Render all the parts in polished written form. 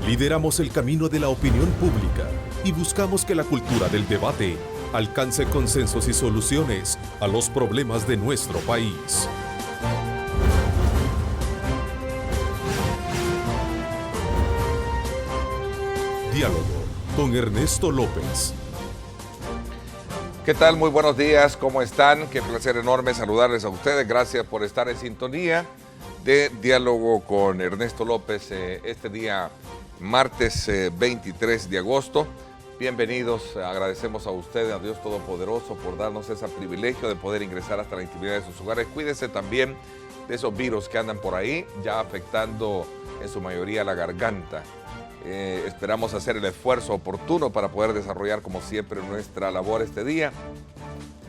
Lideramos el camino de la opinión pública y buscamos que la cultura del debate alcance consensos y soluciones a los problemas de nuestro país. Diálogo con Ernesto López. ¿Qué tal? Muy buenos días, ¿cómo están? Qué placer enorme saludarles a ustedes. Gracias por estar en sintonía de Diálogo con Ernesto López este día martes 23 de agosto. Bienvenidos, agradecemos a ustedes, a Dios Todopoderoso, por darnos ese privilegio de poder ingresar hasta la intimidad de sus hogares. Cuídense también de esos virus que andan por ahí, ya afectando en su mayoría la garganta. Esperamos hacer el esfuerzo oportuno para poder desarrollar como siempre nuestra labor este día,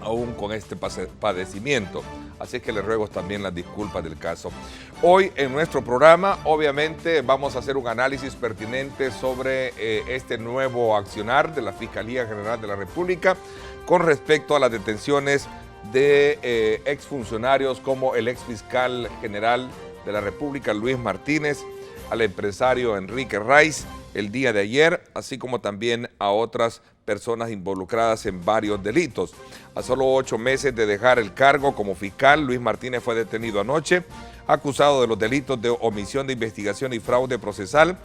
aún con este padecimiento. Así que les ruego también las disculpas del caso. Hoy en nuestro programa, obviamente, vamos a hacer un análisis pertinente sobre este nuevo accionar de la Fiscalía General de la República con respecto a las detenciones de exfuncionarios como el exfiscal general de la República, Luis Martínez, al empresario Enrique Raiz el día de ayer, así como también a otras personas involucradas en varios delitos. A solo 8 meses de dejar el cargo como fiscal, Luis Martínez fue detenido anoche, acusado de los delitos de omisión de investigación y fraude procesal.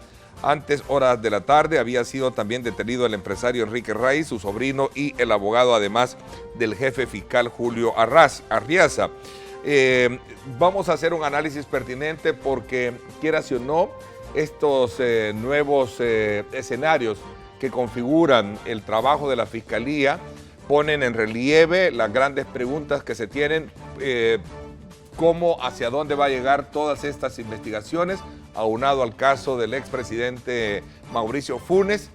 Antes, horas de la tarde, había sido también detenido el empresario Enrique Raiz, su sobrino y el abogado, además del jefe fiscal Julio Arriaza. Vamos a hacer un análisis pertinente porque, quieras o no, estos nuevos escenarios que configuran el trabajo de la Fiscalía ponen en relieve las grandes preguntas que se tienen, cómo, hacia dónde va a llegar todas estas investigaciones, aunado al caso del expresidente Mauricio Funes,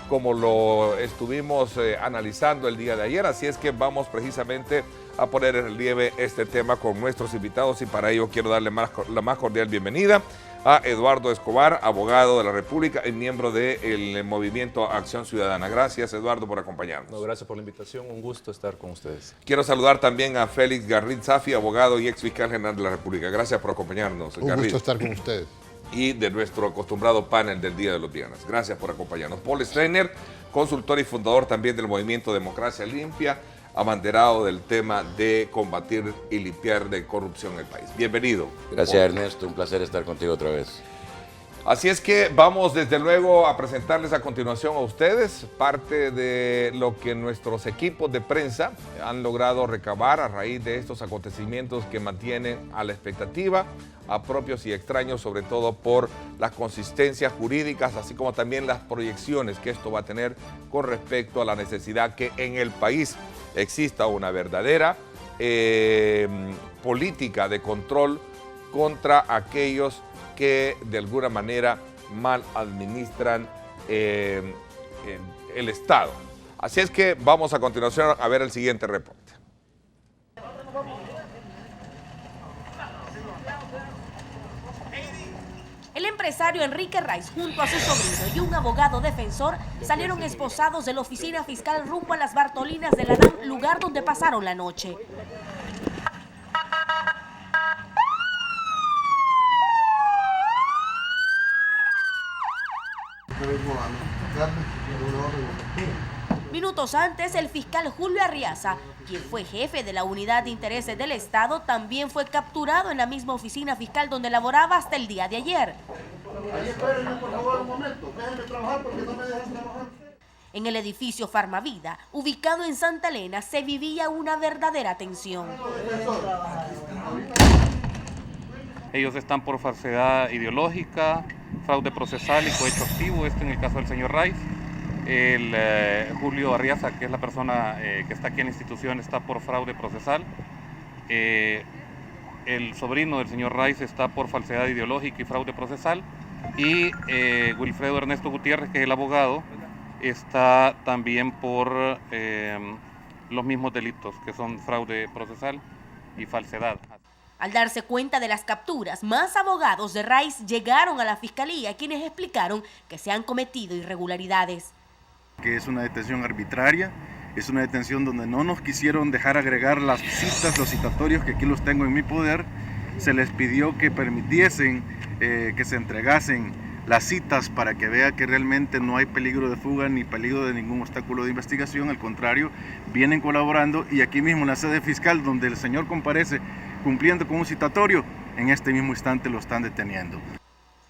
como lo estuvimos analizando el día de ayer. Así es que vamos precisamente a poner en relieve este tema con nuestros invitados, y para ello quiero darle la más cordial bienvenida a Eduardo Escobar, abogado de la República y miembro del Movimiento Acción Ciudadana. Gracias, Eduardo, por acompañarnos. No, gracias por la invitación, un gusto estar con ustedes. Quiero saludar también a Félix Garrit Safi, abogado y ex fiscal general de la República. Gracias por acompañarnos, Un gusto estar con ustedes. Y de nuestro acostumbrado panel del día de los viernes. Gracias por acompañarnos. Paul Streiner, consultor y fundador también del Movimiento Democracia Limpia, abanderado del tema de combatir y limpiar de corrupción en el país. Bienvenido. Gracias, Ernesto, un placer estar contigo otra vez. Así es que vamos desde luego a presentarles a continuación a ustedes parte de lo que nuestros equipos de prensa han logrado recabar a raíz de estos acontecimientos que mantienen a la expectativa a propios y extraños, sobre todo por las consistencias jurídicas, así como también las proyecciones que esto va a tener con respecto a la necesidad que en el país exista una verdadera política de control contra aquellos que de alguna manera mal administran el Estado. Así es que vamos a continuación a ver el siguiente reporte. El empresario Enrique Raiz, junto a su sobrino y un abogado defensor, salieron esposados de la oficina fiscal rumbo a las Bartolinas de Lanán, lugar donde pasaron la noche. Minutos antes, el fiscal Julio Arriaza, quien fue jefe de la Unidad de Intereses del Estado, también fue capturado en la misma oficina fiscal donde laboraba hasta el día de ayer. En el edificio Farmavida, ubicado en Santa Elena, se vivía una verdadera tensión. Ellos están por falsedad ideológica, fraude procesal y cohecho activo, esto en el caso del señor Raiz. El Julio Arriaza, que es la persona que está aquí en la institución, está por fraude procesal. El sobrino del señor Raiz está por falsedad ideológica y fraude procesal. Y Wilfredo Ernesto Gutiérrez, que es el abogado, está también por los mismos delitos, que son fraude procesal y falsedad. Al darse cuenta de las capturas, más abogados de Raiz llegaron a la fiscalía, quienes explicaron que se han cometido irregularidades. Que es una detención arbitraria, es una detención donde no nos quisieron dejar agregar las citas, los citatorios, que aquí los tengo en mi poder. Se les pidió que permitiesen que se entregasen las citas para que vea que realmente no hay peligro de fuga ni peligro de ningún obstáculo de investigación. Al contrario, vienen colaborando, y aquí mismo en la sede fiscal donde el señor comparece cumpliendo con un citatorio, en este mismo instante lo están deteniendo.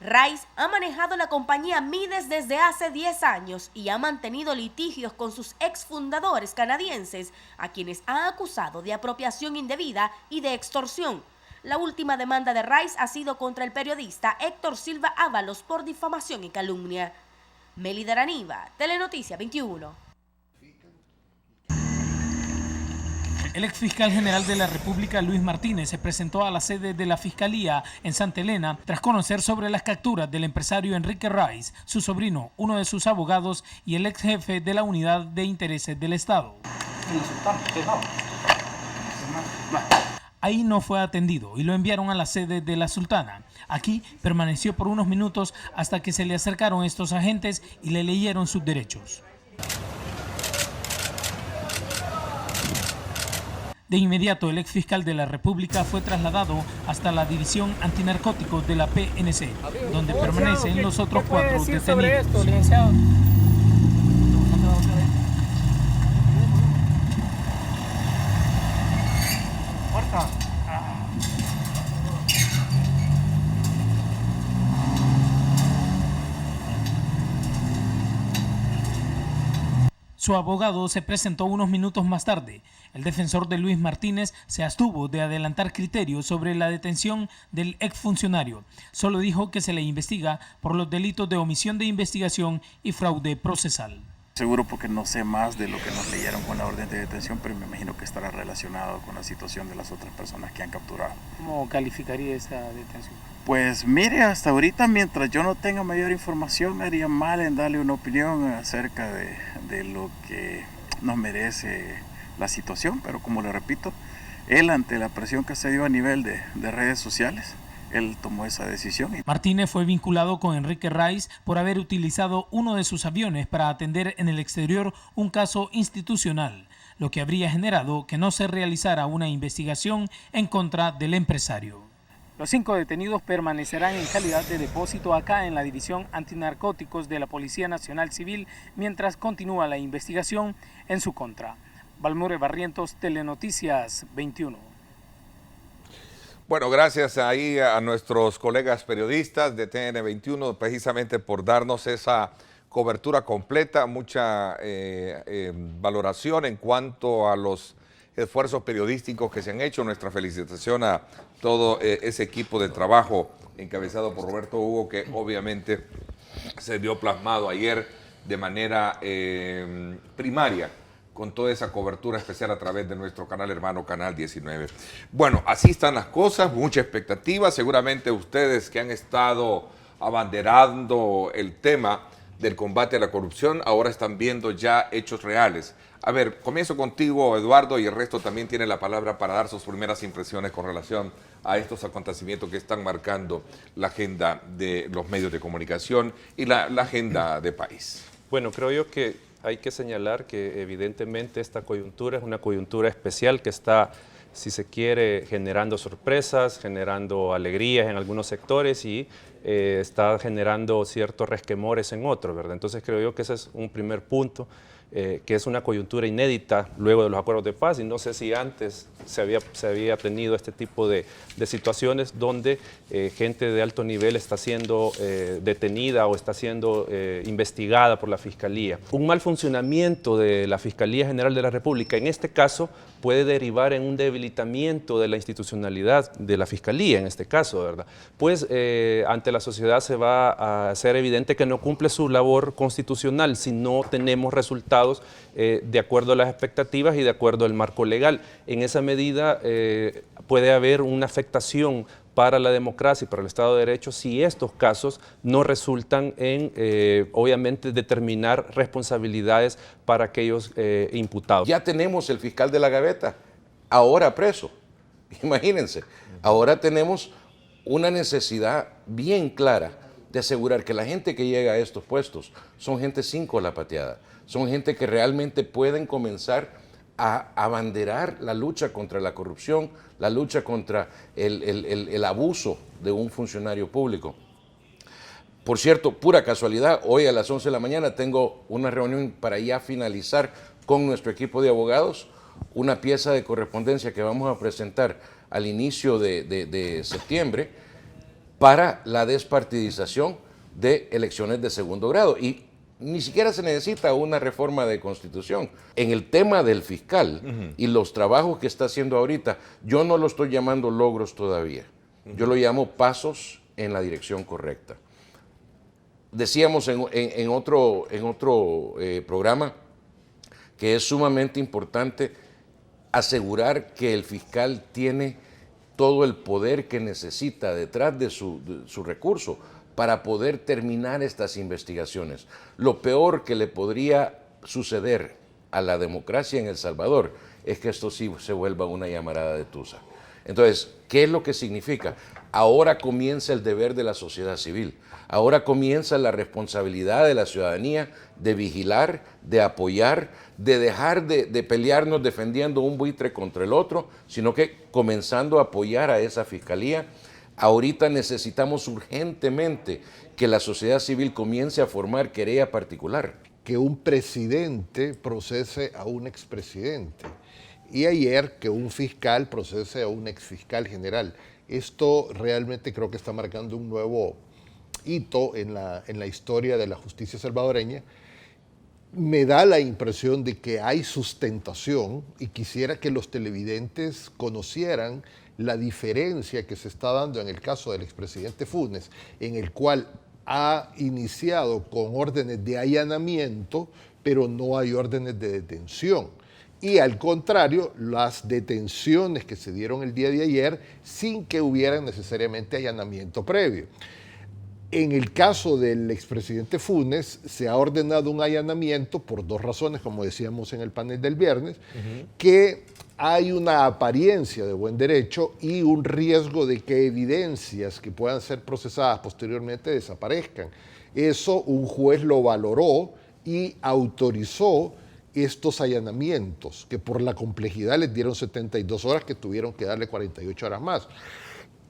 Rice ha manejado la compañía Mides desde hace 10 años y ha mantenido litigios con sus exfundadores canadienses, a quienes ha acusado de apropiación indebida y de extorsión. La última demanda de Rice ha sido contra el periodista Héctor Silva Ábalos por difamación y calumnia. Melida Araniva, Telenoticia 21. El exfiscal general de la República, Luis Martínez, se presentó a la sede de la Fiscalía en Santa Elena tras conocer sobre las capturas del empresario Enrique Rice, su sobrino, uno de sus abogados y el ex jefe de la Unidad de Intereses del Estado. Ahí no fue atendido y lo enviaron a la sede de la Sultana. Aquí permaneció por unos minutos hasta que se le acercaron estos agentes y le leyeron sus derechos. De inmediato, el exfiscal de la República fue trasladado hasta la División Antinarcóticos de la PNC, donde permanecen los otros 4 detenidos. Su abogado se presentó unos minutos más tarde. El defensor de Luis Martínez se abstuvo de adelantar criterios sobre la detención del exfuncionario. Solo dijo que se le investiga por los delitos de omisión de investigación y fraude procesal. Seguro porque no sé más de lo que nos leyeron con la orden de detención, pero me imagino que estará relacionado con la situación de las otras personas que han capturado. ¿Cómo calificaría esa detención? Pues mire, hasta ahorita, mientras yo no tenga mayor información, me haría mal en darle una opinión acerca de lo que nos merece la situación, pero como le repito, él, ante la presión que se dio a nivel de redes sociales, él tomó esa decisión. Martínez fue vinculado con Enrique Rice por haber utilizado uno de sus aviones para atender en el exterior un caso institucional, lo que habría generado que no se realizara una investigación en contra del empresario. Los 5 detenidos permanecerán en calidad de depósito acá en la División Antinarcóticos de la Policía Nacional Civil mientras continúa la investigación en su contra. Balmore Barrientos, Telenoticias 21. Bueno, gracias ahí a nuestros colegas periodistas de TN21 precisamente por darnos esa cobertura completa, mucha valoración en cuanto a los esfuerzos periodísticos que se han hecho. Nuestra felicitación a todo ese equipo de trabajo encabezado por Roberto Hugo, que obviamente se vio plasmado ayer de manera primaria con toda esa cobertura especial a través de nuestro canal hermano, Canal 19. Bueno, así están las cosas, mucha expectativa. Seguramente ustedes que han estado abanderando el tema del combate a la corrupción, ahora están viendo ya hechos reales. A ver, comienzo contigo, Eduardo, y el resto también tiene la palabra para dar sus primeras impresiones con relación a estos acontecimientos que están marcando la agenda de los medios de comunicación y la agenda de país. Bueno, creo yo que hay que señalar que evidentemente esta coyuntura es una coyuntura especial que está, si se quiere, generando sorpresas, generando alegrías en algunos sectores y está generando ciertos resquemores en otros, ¿verdad? Entonces creo yo que ese es un primer punto, que es una coyuntura inédita luego de los acuerdos de paz, y no sé si antes se había tenido este tipo de situaciones donde gente de alto nivel está siendo detenida o está siendo investigada por la Fiscalía. Un mal funcionamiento de la Fiscalía General de la República, en este caso, puede derivar en un debilitamiento de la institucionalidad de la Fiscalía, en este caso, ¿verdad? Pues ante la sociedad se va a hacer evidente que no cumple su labor constitucional si no tenemos resultados de acuerdo a las expectativas y de acuerdo al marco legal. En esa medida puede haber una afectación para la democracia y para el Estado de Derecho si estos casos no resultan en, obviamente, determinar responsabilidades para aquellos imputados. Ya tenemos el fiscal de la gaveta, ahora preso. Imagínense, ahora tenemos una necesidad bien clara de asegurar que la gente que llega a estos puestos son gente sin cola pateada, son gente que realmente pueden comenzar a abanderar la lucha contra la corrupción, la lucha contra el abuso de un funcionario público. Por cierto, pura casualidad, hoy a las 11 de la mañana tengo una reunión para ya finalizar con nuestro equipo de abogados una pieza de correspondencia que vamos a presentar al inicio de septiembre para la despartidización de elecciones de segundo grado. Y ni siquiera se necesita una reforma de constitución. En el tema del fiscal y los trabajos que está haciendo ahorita, yo no lo estoy llamando logros todavía. Yo lo llamo pasos en la dirección correcta. Decíamos en otro programa que es sumamente importante asegurar que el fiscal tiene todo el poder que necesita detrás de su recurso para poder terminar estas investigaciones. Lo peor que le podría suceder a la democracia en El Salvador es que esto sí se vuelva una llamarada de tusa. Entonces, ¿qué es lo que significa? Ahora comienza el deber de la sociedad civil. Ahora comienza la responsabilidad de la ciudadanía de vigilar, de apoyar, de dejar de pelearnos defendiendo un buitre contra el otro, sino que comenzando a apoyar a esa fiscalía. Ahorita necesitamos urgentemente que la sociedad civil comience a formar querella particular. Que un presidente procese a un expresidente y ayer que un fiscal procese a un exfiscal general. Esto realmente creo que está marcando un nuevo hito en la historia de la justicia salvadoreña. Me da la impresión de que hay sustentación y quisiera que los televidentes conocieran la diferencia que se está dando en el caso del expresidente Funes, en el cual ha iniciado con órdenes de allanamiento, pero no hay órdenes de detención. Y al contrario, las detenciones que se dieron el día de ayer sin que hubieran necesariamente allanamiento previo. En el caso del expresidente Funes, se ha ordenado un allanamiento por dos razones, como decíamos en el panel del viernes, que hay una apariencia de buen derecho y un riesgo de que evidencias que puedan ser procesadas posteriormente desaparezcan. Eso un juez lo valoró y autorizó estos allanamientos, que por la complejidad les dieron 72 horas, que tuvieron que darle 48 horas más.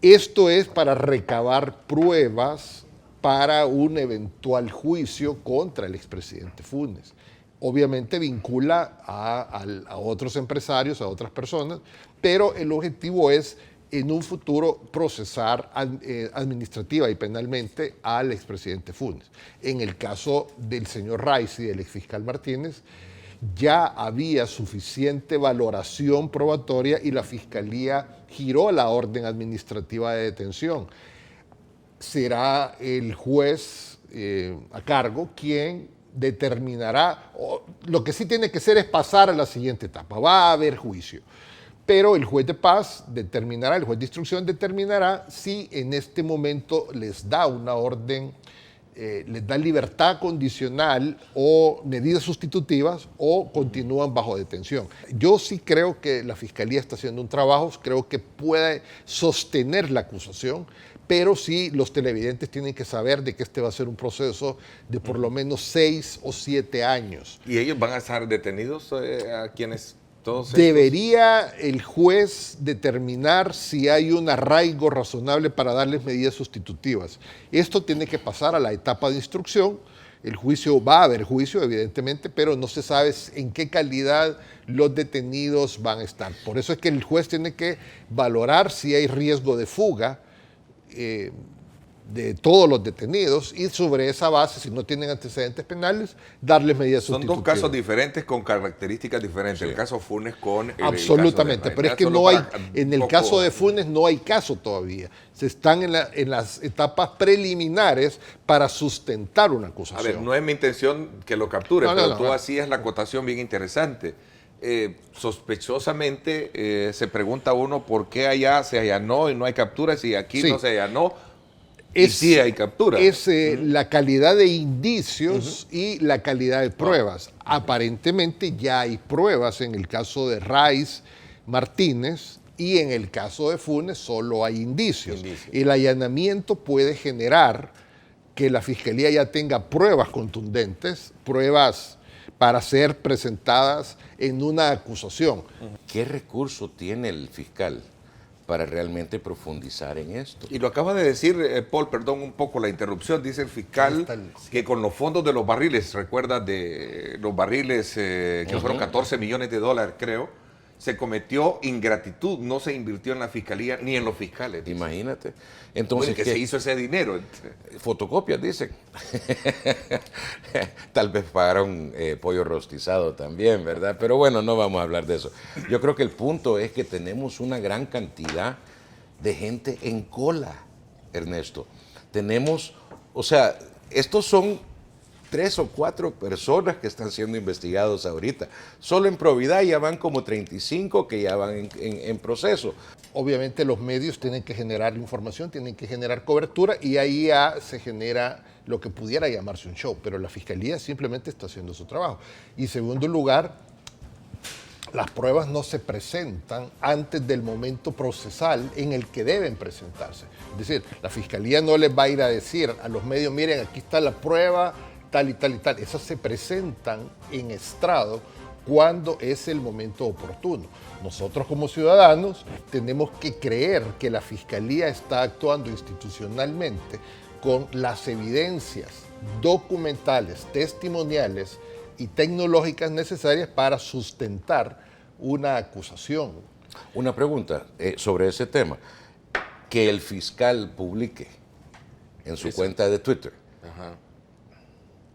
Esto es para recabar pruebas para un eventual juicio contra el expresidente Funes. Obviamente vincula a otros empresarios, a otras personas, pero el objetivo es en un futuro procesar administrativa y penalmente al expresidente Funes. En el caso del señor Rice y del exfiscal Martínez, ya había suficiente valoración probatoria y la Fiscalía giró la orden administrativa de detención. Será el juez a cargo quien determinará, lo que sí tiene que hacer es pasar a la siguiente etapa, va a haber juicio, pero el juez de paz determinará, el juez de instrucción determinará si en este momento les da una orden, les da libertad condicional o medidas sustitutivas o continúan bajo detención. Yo sí creo que la Fiscalía está haciendo un trabajo, creo que puede sostener la acusación, pero sí los televidentes tienen que saber de que este va a ser un proceso de por lo menos 6 o 7 años. ¿Y ellos van a estar detenidos a quienes todos Debería el juez determinar si hay un arraigo razonable para darles medidas sustitutivas. Esto tiene que pasar a la etapa de instrucción. El juicio, va a haber juicio evidentemente, pero no se sabe en qué calidad los detenidos van a estar. Por eso es que el juez tiene que valorar si hay riesgo de fuga de todos los detenidos y sobre esa base, si no tienen antecedentes penales, darles medidas sustitutivas. Son dos casos diferentes con características diferentes. Sí. El caso Funes con absolutamente, el caso de pero es que no hay, en el caso de Funes no hay caso todavía. Se están en las etapas preliminares para sustentar una acusación. A ver, no es mi intención que lo capture, pero tú hacías la acotación bien interesante. Sospechosamente se pregunta uno por qué allá se allanó y no hay capturas y aquí no se allanó y sí hay capturas. Es la calidad de indicios y la calidad de pruebas. Aparentemente ya hay pruebas en el caso de Rice, Martínez y en el caso de Funes solo hay indicios. El allanamiento puede generar que la Fiscalía ya tenga pruebas contundentes, pruebas para ser presentadas en una acusación. ¿Qué recurso tiene el fiscal para realmente profundizar en esto. Y lo acaba de decir, Paul, perdón un poco la interrupción, dice el fiscal que con los fondos de los barriles, recuerda de los barriles que fueron 14 millones de dólares, creo, se cometió ingratitud, no se invirtió en la fiscalía ni en los fiscales. Dice. Imagínate. Entonces, ¿qué se hizo ese dinero? Fotocopias, dicen. Tal vez pagaron pollo rostizado también, ¿verdad? Pero bueno, no vamos a hablar de eso. Yo creo que el punto es que tenemos una gran cantidad de gente en cola, Ernesto. Tenemos, o sea, estos son 3 o 4 personas que están siendo investigados ahorita. Solo en probidad ya van como 35 que ya van en proceso. Obviamente los medios tienen que generar información, tienen que generar cobertura y ahí ya se genera lo que pudiera llamarse un show, pero la Fiscalía simplemente está haciendo su trabajo. Y en segundo lugar, las pruebas no se presentan antes del momento procesal en el que deben presentarse. Es decir, la Fiscalía no les va a ir a decir a los medios, miren, aquí está la prueba, tal y tal y tal. Esas se presentan en estrado cuando es el momento oportuno. Nosotros como ciudadanos tenemos que creer que la Fiscalía está actuando institucionalmente con las evidencias documentales, testimoniales y tecnológicas necesarias para sustentar una acusación. Una pregunta sobre ese tema. Que el fiscal publique en su cuenta de Twitter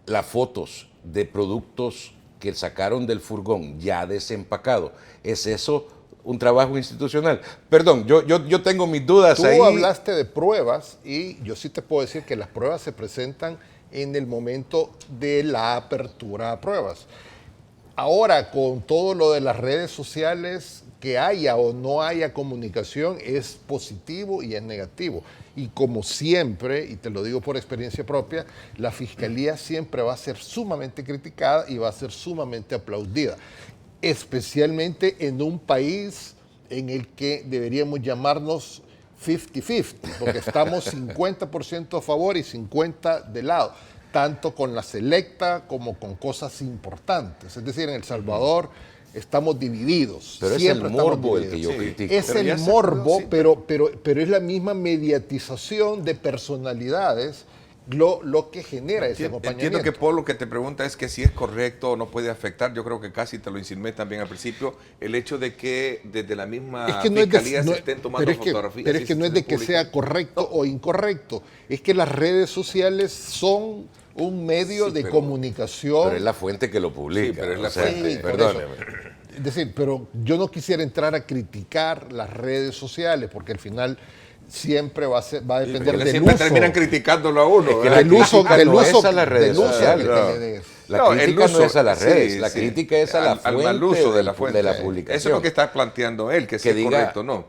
las fotos de productos que sacaron del furgón ya desempacado. ¿Es eso un trabajo institucional? Perdón, yo tengo mis dudas ahí. Tú hablaste de pruebas y yo sí te puedo decir que las pruebas se presentan en el momento de la apertura a pruebas. Ahora, con todo lo de las redes sociales, que haya o no haya comunicación es positivo y es negativo. Y como siempre, y te lo digo por experiencia propia, la Fiscalía siempre va a ser sumamente criticada y va a ser sumamente aplaudida, especialmente en un país en el que deberíamos llamarnos 50-50, porque estamos 50% a favor y 50% de lado, tanto con la selecta como con cosas importantes. Es decir, en El Salvador estamos divididos. Pero siempre es el morbo estamos el que yo critico. Es Pero el morbo, pero es la misma mediatización de personalidades lo que genera ese acompañamiento. Entiendo que Paul lo que te pregunta es que si es correcto o no puede afectar, yo creo que casi te lo insinué también al principio, el hecho de que desde la misma Fiscalía se estén tomando fotografías. Pero es que no es de que sea correcto o incorrecto, es que las redes sociales son un medio de comunicación. Pero es la fuente que lo publica. Sí, pero es la fuente. Perdóneme. Es decir, pero yo no quisiera entrar a criticar las redes sociales, porque al final siempre va a depender del siempre uso. terminan criticándolo a uno. Es que del uso no es a las redes sociales. La crítica no es a las redes, la crítica es a la fuente, al mal uso de la fuente. De la publicación. Eso es lo que está planteando él, que si es diga, correcto o no.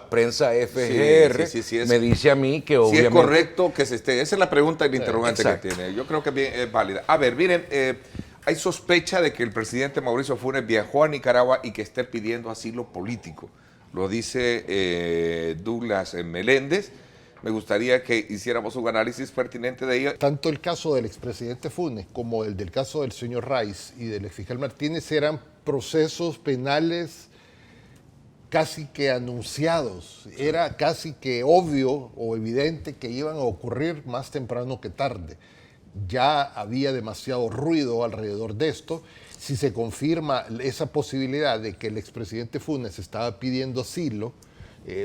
@prensa FGR me dice a mí que obviamente... Si es correcto que se esté... Esa es la pregunta y la interrogante que tiene. Yo creo que es válida. A ver, miren, hay sospecha de que el presidente Mauricio Funes viajó a Nicaragua y que esté pidiendo asilo político. Lo dice Douglas Meléndez. Me gustaría que hiciéramos un análisis pertinente de ello. Tanto el caso del expresidente Funes como el del caso del señor Rice y del exfiscal Martínez eran procesos penales casi que anunciados. Era casi que obvio o evidente que iban a ocurrir más temprano que tarde. Ya había demasiado ruido alrededor de esto. Si se confirma esa posibilidad de que el expresidente Funes estaba pidiendo asilo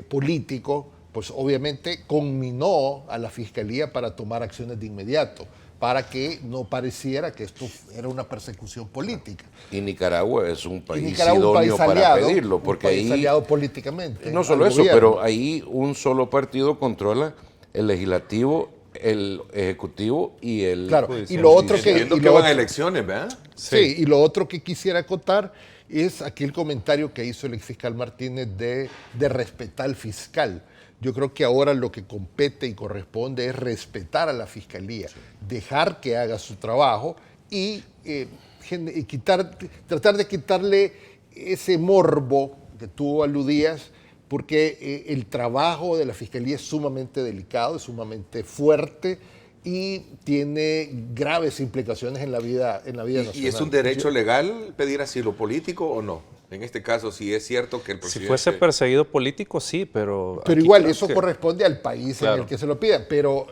político, pues obviamente conminó a la Fiscalía para tomar acciones de inmediato, para que no pareciera que esto era una persecución política. Y Nicaragua es un país idóneo para pedirlo, porque un país ahí aliado políticamente. No solo eso, pero ahí un solo partido controla el legislativo, el ejecutivo y el... Claro, y lo otro que... Entiendo que van a elecciones, ¿verdad? Sí, y lo otro que quisiera acotar es aquel comentario que hizo el exfiscal Martínez de respetar al fiscal. Yo creo que ahora lo que compete y corresponde es respetar a la Fiscalía, dejar que haga su trabajo y tratar de quitarle ese morbo que tú aludías, porque el trabajo de la Fiscalía es sumamente delicado, es sumamente fuerte y tiene graves implicaciones en la vida nacional. ¿Y es un derecho legal pedir asilo político o no? En este caso, si es cierto que el presidente... Si fuese perseguido político, sí, pero... Pero aquí igual, creo eso que- corresponde al país Claro. en el que se lo pidan, pero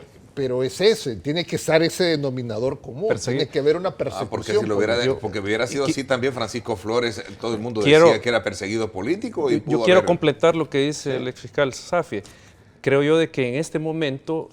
es ese, tiene que estar ese denominador común, Perseguir. tiene que haber una persecución. porque si lo hubiera, política. porque hubiera sido así también Francisco Flores, todo el mundo Quiero- decía que era perseguido político. Y Yo pudo quiero haber- completar lo que dice el exfiscal Safi. Creo yo de que en este momento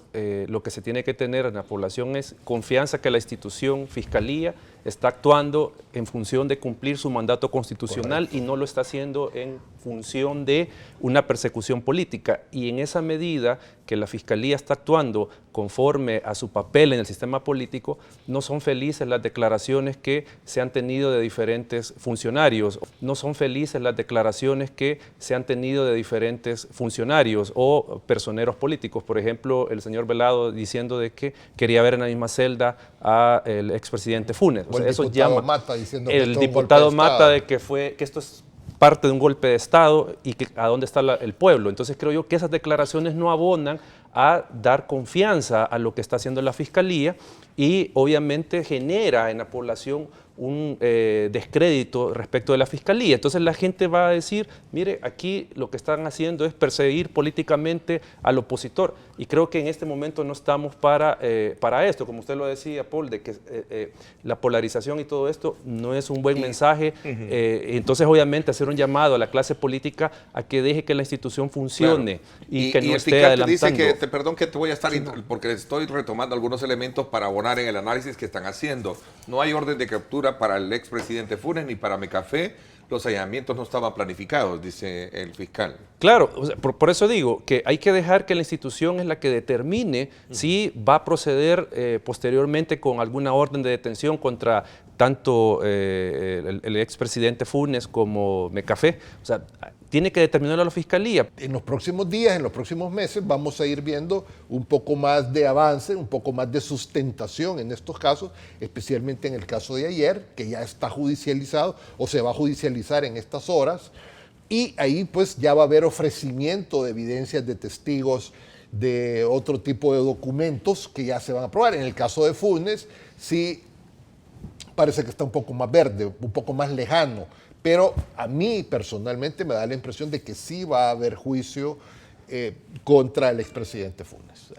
lo que se tiene que tener en la población es confianza que la institución Fiscalía está actuando en función de cumplir su mandato constitucional y no lo está haciendo en función de una persecución política. Y en esa medida que la Fiscalía está actuando conforme a su papel en el sistema político, no son felices las declaraciones que se han tenido de diferentes funcionarios, no son felices las declaraciones que se han tenido de diferentes funcionarios o personeros políticos. Por ejemplo, el señor Velado diciendo de que quería ver en la misma celda al expresidente Funes. O el eso diputado llama. Mata diciendo que El esto es un diputado golpe de Mata Estado. de que esto es parte de un golpe de Estado y que a dónde está el pueblo. Entonces creo yo que esas declaraciones no abonan a dar confianza a lo que está haciendo la Fiscalía y obviamente genera en la población un descrédito respecto de la Fiscalía. Entonces la gente va a decir, mire, aquí lo que están haciendo es perseguir políticamente al opositor. Y creo que en este momento no estamos para esto, como usted lo decía, Paul, de que la polarización y todo esto no es un buen mensaje. Entonces obviamente hacer un llamado a la clase política a que deje que la institución funcione y que no el esté fiscal te adelantando. dice que, perdón que te voy a estar, porque estoy retomando algunos elementos para abonar en el análisis que están haciendo. No hay orden de captura para el expresidente Funes ni para Mecafé. Los allanamientos no estaban planificados, dice el fiscal. Claro, o sea, por eso digo que hay que dejar que la institución es la que determine si va a proceder posteriormente con alguna orden de detención contra tanto el expresidente Funes como Mecafé. O sea, tiene que determinarlo la Fiscalía. En los próximos días, en los próximos meses, vamos a ir viendo un poco más de avance, un poco más de sustentación en estos casos, especialmente en el caso de ayer, que ya está judicializado o se va a judicializar en estas horas. Y ahí pues ya va a haber ofrecimiento de evidencias de testigos, de otro tipo de documentos que ya se van a aprobar. En el caso de Funes, sí parece que está un poco más verde, un poco más lejano, pero a mí personalmente me da la impresión de que sí va a haber juicio contra el expresidente Funes.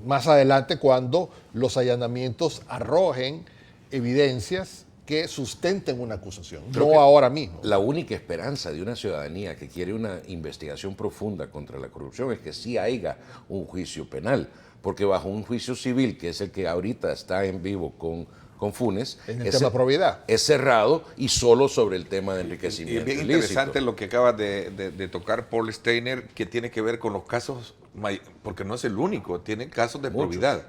Más adelante, cuando los allanamientos arrojen evidencias que sustenten una acusación, Creo no que ahora mismo. La única esperanza de una ciudadanía que quiere una investigación profunda contra la corrupción es que sí haya un juicio penal, porque bajo un juicio civil, que es el que ahorita está en vivo con Funes, En el tema probidad. es cerrado y solo sobre el tema de Y enriquecimiento es bien ilícito. interesante lo que acaba de tocar Paul Steiner, que tiene que ver con los casos, porque no es el único, tiene casos de Muchos. probidad.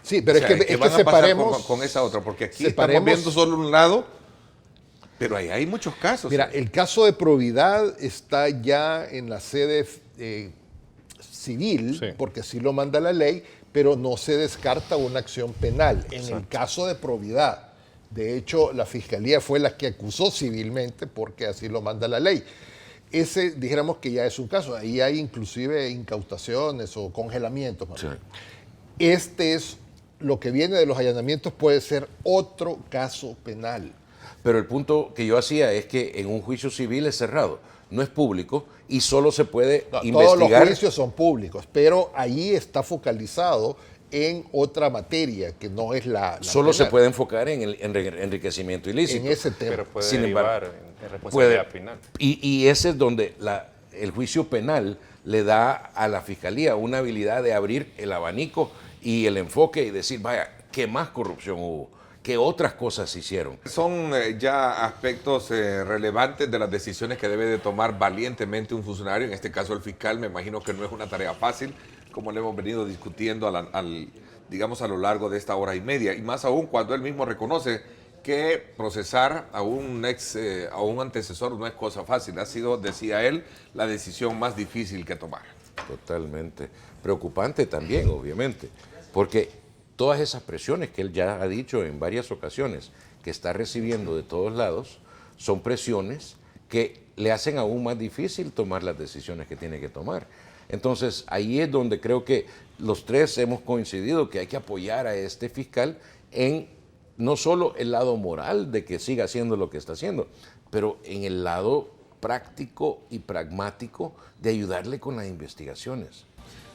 Sí, pero O sea, es que van a pasar separemos... con esa otra, porque aquí separemos- estamos viendo solo un lado, pero ahí hay muchos casos. Mira, el caso de probidad está ya en la sede civil, Sí. porque así lo manda la ley, pero no se descarta una acción penal. En el caso de probidad, de hecho, la Fiscalía fue la que acusó civilmente porque así lo manda la ley. Ese, dijéramos que ya es un caso, ahí hay inclusive incautaciones o congelamientos. más Sí. bien. Este es, lo que viene de los allanamientos puede ser otro caso penal. Pero el punto que yo hacía es que en un juicio civil es cerrado, no es público y solo se puede No, todos investigar. los juicios son públicos, pero ahí está focalizado en otra materia que no es la Solo se penal, puede enfocar en el enriquecimiento ilícito. en ese tema. Pero puede Sin derivar embargo, en responsabilidad puede- penal. Y ese es donde el juicio penal le da a la Fiscalía una habilidad de abrir el abanico y el enfoque y decir, vaya, ¿qué más corrupción hubo? ¿Qué otras cosas se hicieron? Son ya aspectos relevantes de las decisiones que debe de tomar valientemente un funcionario, en este caso el fiscal. Me imagino que no es una tarea fácil, como le hemos venido discutiendo digamos a lo largo de esta hora y media, y más aún cuando él mismo reconoce que procesar a un antecesor no es cosa fácil. Ha sido, decía él, la decisión más difícil que tomar. Totalmente. Preocupante también, obviamente, porque todas esas presiones que él ya ha dicho en varias ocasiones que está recibiendo de todos lados, son presiones que le hacen aún más difícil tomar las decisiones que tiene que tomar. Entonces, ahí es donde creo que los tres hemos coincidido que hay que apoyar a este fiscal en no solo el lado moral de que siga haciendo lo que está haciendo, pero en el lado práctico y pragmático de ayudarle con las investigaciones.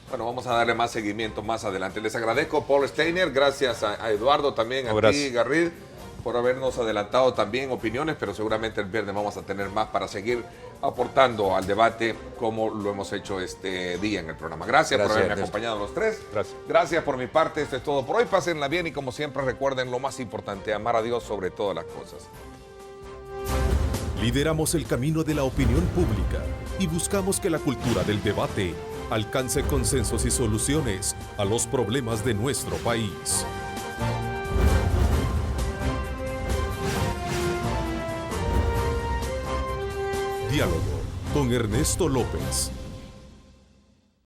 Bueno, vamos a darle más seguimiento más adelante. Les agradezco, Paul Steiner, gracias a Eduardo también, a ti, Garrid, por habernos adelantado también opiniones, pero seguramente el viernes vamos a tener más para seguir aportando al debate como lo hemos hecho este día en el programa. Gracias por haberme acompañado los tres. Gracias por mi parte, esto es todo por hoy. Pásenla bien y como siempre recuerden lo más importante, amar a Dios sobre todas las cosas. Lideramos el camino de la opinión pública y buscamos que la cultura del debate alcance consensos y soluciones a los problemas de nuestro país. Diálogo con Ernesto López.